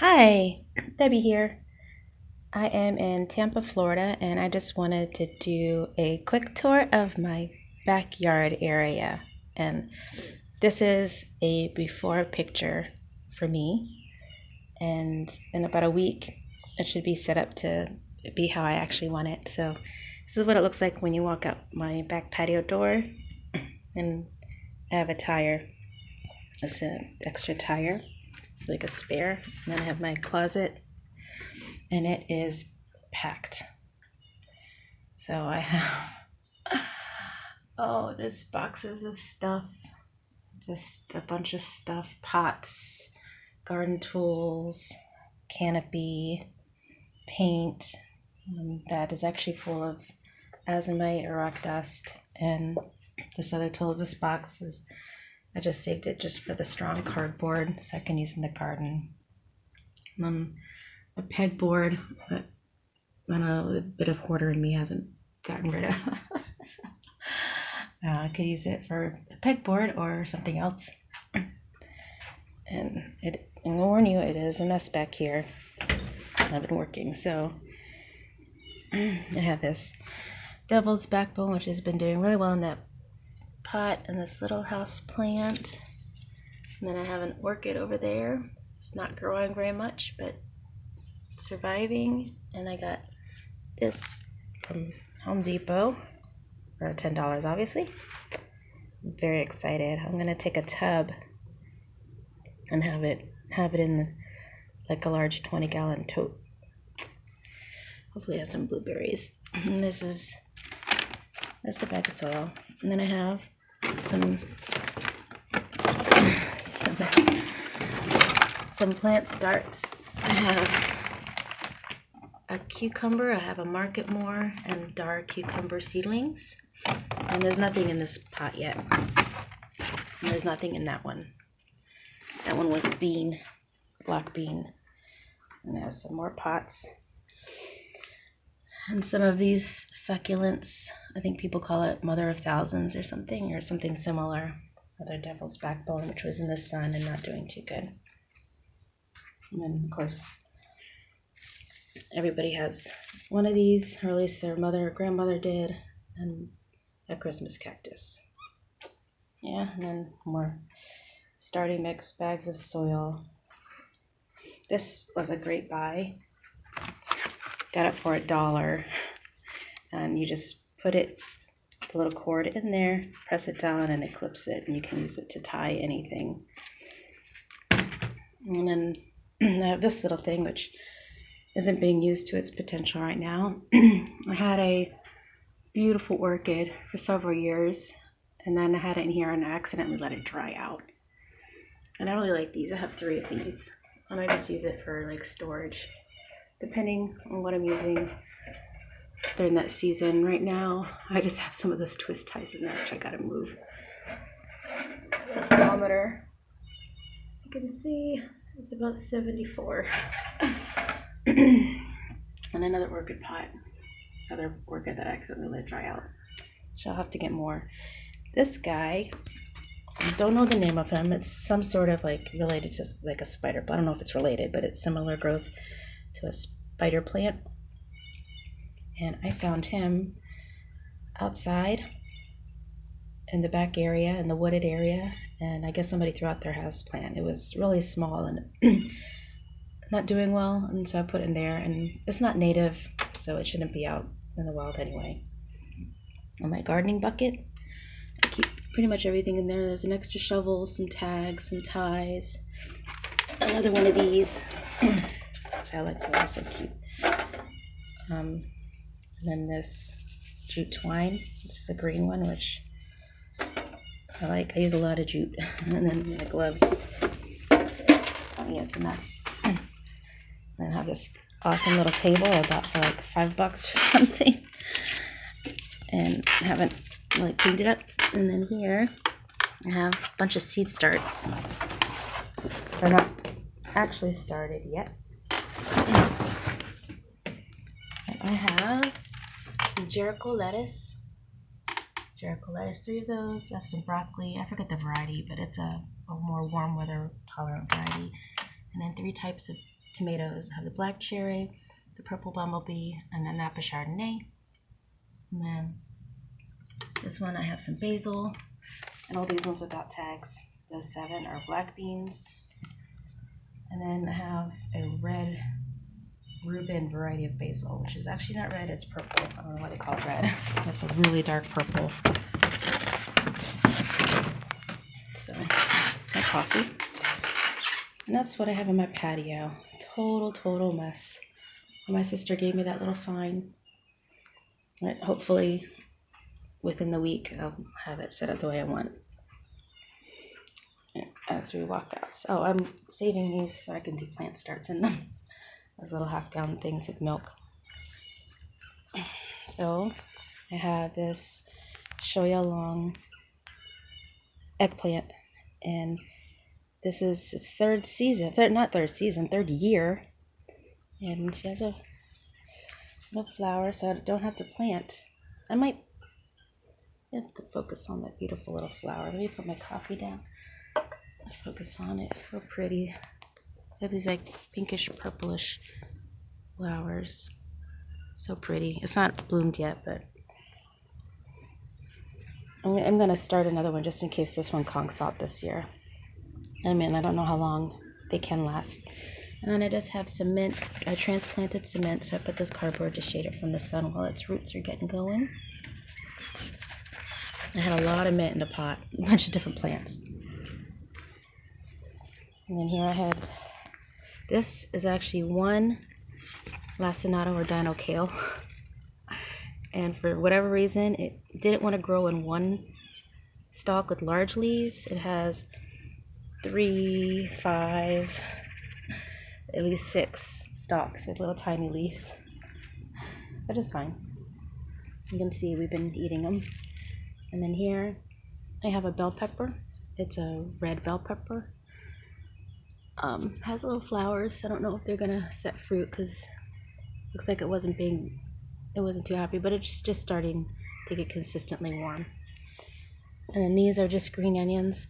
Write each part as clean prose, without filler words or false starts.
Hi, Debbie here. I am in Tampa, Florida, and I just wanted to do a quick tour of my backyard area. And this is a before picture for me. And in about a week, it should be set up to be how I actually want it. So, this is what it looks like when you walk out my back patio door. And I have a tire, it's an extra tire, it's like a spare. And then I have my closet and it is packed. So I have, oh, there's boxes of stuff, just a bunch of stuff, pots, garden tools, canopy, paint, that is actually full of azomite or rock dust. And this other tools, this box is, I just saved it just for the strong cardboard so I can use in the garden. A pegboard that I don't know, a bit of hoarder in me hasn't gotten rid of. I could use it for a pegboard or something else. And I'll warn you, it is a mess back here. I've been working, so I have this devil's backbone, which has been doing really well in that pot, and this little house plant. And then I have an orchid over there. It's not growing very much, but surviving. And I got this from Home Depot for $10, obviously. I'm very excited. I'm gonna take a tub and have it in like a large 20-gallon tote. Hopefully it has some blueberries. And that's the bag of soil. And then I have some plant starts. I have a cucumber, I have a market more and dark cucumber seedlings. And there's nothing in this pot yet. And there's nothing in that one. That one was a bean, black bean. And there's some more pots. And some of these succulents, I think people call it mother of thousands or something similar. Other devil's backbone, which was in the sun and not doing too good. And then, of course, everybody has one of these, or at least their mother or grandmother did, and a Christmas cactus. Yeah, and then more starting mix, bags of soil. This was a great buy. Got it for $1, and you just put the little cord in there, press it down, and it clips it, and you can use it to tie anything. And then I have this little thing, which isn't being used to its potential right now. I had a beautiful orchid for several years, and then I had it in here and I accidentally let it dry out. And I really like these. I have 3 of these, and I just use it for like storage, depending on what I'm using during that season. Right now, I just have some of those twist ties in there, which I gotta move. The thermometer, you can see it's about 74. And another orchid pot, another orchid that I accidentally let dry out. So I'll have to get more. This guy, I don't know the name of him. It's some sort of like related to like a spider plant. I don't know if it's related, but it's similar growth to a spider plant. And I found him outside in the back area, in the wooded area, and I guess somebody threw out their house plant. It was really small and not doing well, and so I put it in there, and it's not native, so it shouldn't be out in the wild anyway. On my gardening bucket, I keep pretty much everything in there. There's an extra shovel, some tags, some ties, another one of these, which I like to also keep. And then this jute twine, just the green one, which I like. I use a lot of jute. And then my gloves. Oh yeah, it's a mess. And I have this awesome little table I bought for like $5 or something, and I haven't really cleaned it up. And then here I have a bunch of seed starts. They're not actually started yet. And I have some Jericho lettuce. 3 of those. I have some broccoli. I forget the variety, but it's a more warm weather tolerant variety. And then 3 types of tomatoes. I have the black cherry, the purple bumblebee, and the Napa Chardonnay. And then this one I have some basil, and all these ones without tags. Those 7 are black beans. And then I have a red Reuben variety of basil, which is actually not red, it's purple. I don't know why they call it red. That's a really dark purple. So that's my coffee. And that's what I have in my patio. Total mess. My sister gave me that little sign. But hopefully within the week I'll have it set up the way I want. As we walk out. So I'm saving these so I can do plant starts in them. Those little half-gallon things of milk. So I have this shoya long eggplant, and this is its third year, and she has a little flower, so I don't have to plant. I might have to focus on that beautiful little flower. Let me put my coffee down. Focus on it. It's so pretty. They have these like pinkish purplish flowers. So pretty. It's not bloomed yet, but I'm gonna start another one just in case this one conks out this year. I mean, I don't know how long they can last. And then I just have cement. I transplanted cement, so I put this cardboard to shade it from the sun while its roots are getting going. I had a lot of mint in the pot, a bunch of different plants. And then here I have, this is actually one lacinato or dino kale. And for whatever reason, it didn't want to grow in one stalk with large leaves. It has 3, 5, at least 6 stalks with little tiny leaves. But it's fine. You can see we've been eating them. And then here I have a bell pepper. It's a red bell pepper. Has little flowers. I don't know if they're gonna set fruit because looks like it wasn't too happy, but it's just starting to get consistently warm. And then these are just green onions.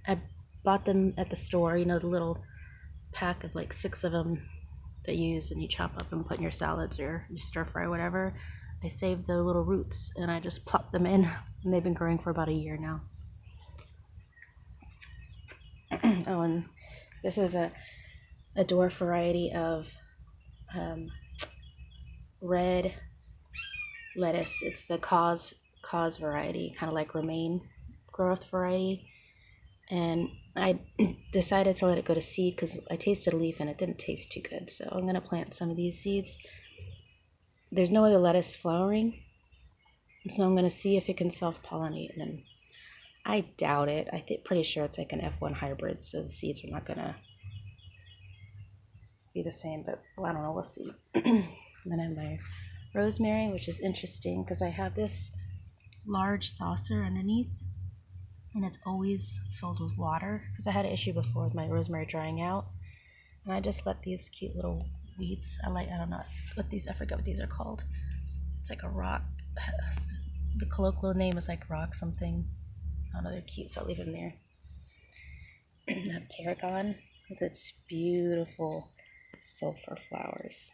I bought them at the store, you know, the little pack of like 6 of them that you use and you chop up and put in your salads or you stir fry, whatever. I saved the little roots and I just plopped them in, and they've been growing for about a year now. Oh, and this is a dwarf variety of red lettuce. It's the cause variety, kind of like romaine growth variety. And I decided to let it go to seed because I tasted a leaf and it didn't taste too good. So I'm going to plant some of these seeds. There's no other lettuce flowering, so I'm going to see if it can self-pollinate. And then I doubt it. Pretty sure it's like an F1 hybrid, so the seeds are not going to be the same, but well, I don't know. We'll see. And then I have my rosemary, which is interesting because I have this large saucer underneath, and it's always filled with water because I had an issue before with my rosemary drying out. And I just let these cute little weeds, I don't know I forget what these are called. It's like a rock. The colloquial name is like rock something. I don't know, they're cute, so I'll leave them there. I have tarragon with its beautiful sulfur flowers.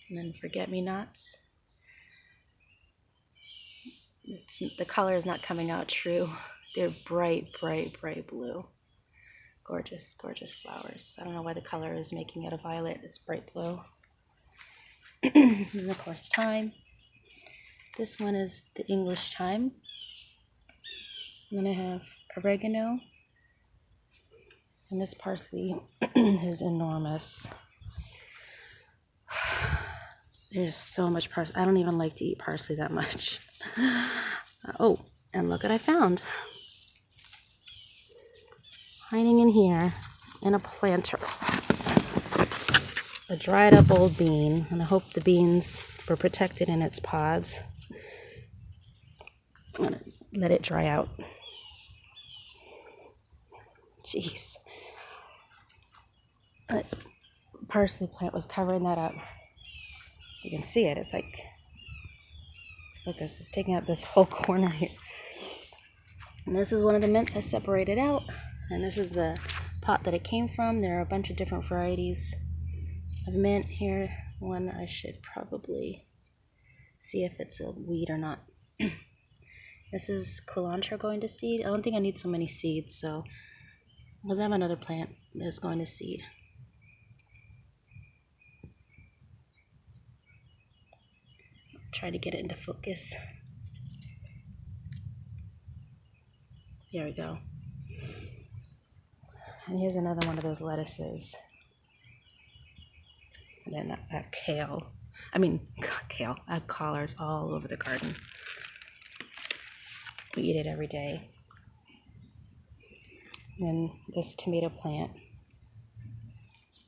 And then forget-me-nots. The color is not coming out true. They're bright blue. Gorgeous flowers. I don't know why the color is making it a violet. It's bright blue. And of course, thyme. This one is the English thyme. And then I have oregano. And this parsley is enormous. There's so much parsley. I don't even like to eat parsley that much. Oh, and look what I found. Hiding in here in a planter. A dried up old bean. And I hope the beans were protected in its pods. I'm going to let it dry out. Jeez. That parsley plant was covering that up. You can see it. It's like, let's focus. It's taking up this whole corner here. And this is one of the mints I separated out. And this is the pot that it came from. There are a bunch of different varieties of mint here. One I should probably see if it's a weed or not. This is cilantro going to seed. I don't think I need so many seeds, so let's have another plant that's going to seed. Try to get it into focus. There we go. And here's another one of those lettuces. And then that kale. I have collards all over the garden. We eat it every day. And this tomato plant,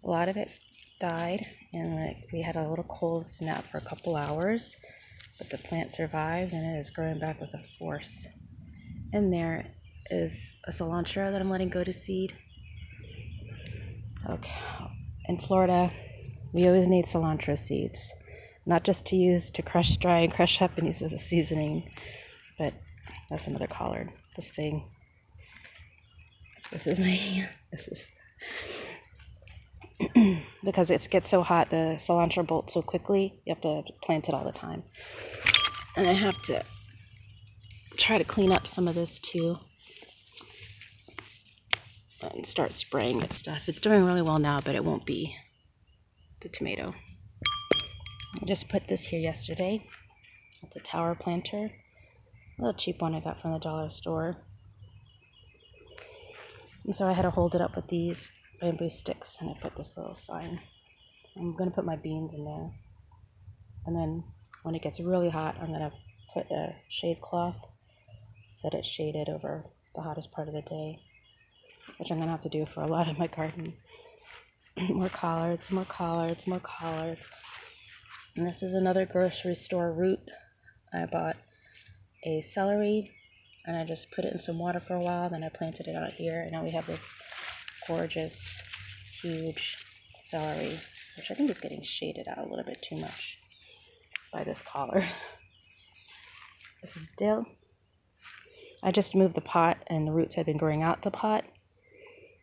a lot of it died, and we had a little cold snap for a couple hours, but the plant survived and it is growing back with a force. And there is a cilantro that I'm letting go to seed. Okay, in Florida, we always need cilantro seeds, not just to use to crush dry and crush up and use as a seasoning, but that's another collard. This is because it gets so hot, the cilantro bolts so quickly, you have to plant it all the time. And I have to try to clean up some of this too and start spraying it stuff. It's doing really well now, but it won't be the tomato. I just put this here yesterday. It's a tower planter, a little cheap one I got from the dollar store. And so I had to hold it up with these bamboo sticks, and I put this little sign. I'm going to put my beans in there. And then when it gets really hot, I'm going to put a shade cloth, set it shaded over the hottest part of the day, which I'm going to have to do for a lot of my garden. More collards, more collards, more collards. And this is another grocery store root. I bought a celery, and I just put it in some water for a while, then I planted it out here, and now we have this gorgeous, huge celery, which I think is getting shaded out a little bit too much by this collar. This is dill. I just moved the pot, and the roots had been growing out the pot,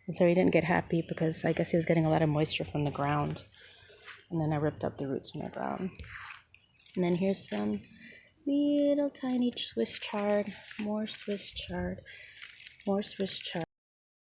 and so he didn't get happy because I guess he was getting a lot of moisture from the ground, and then I ripped up the roots from the ground. And then here's some little tiny Swiss chard, more Swiss chard, more Swiss chard.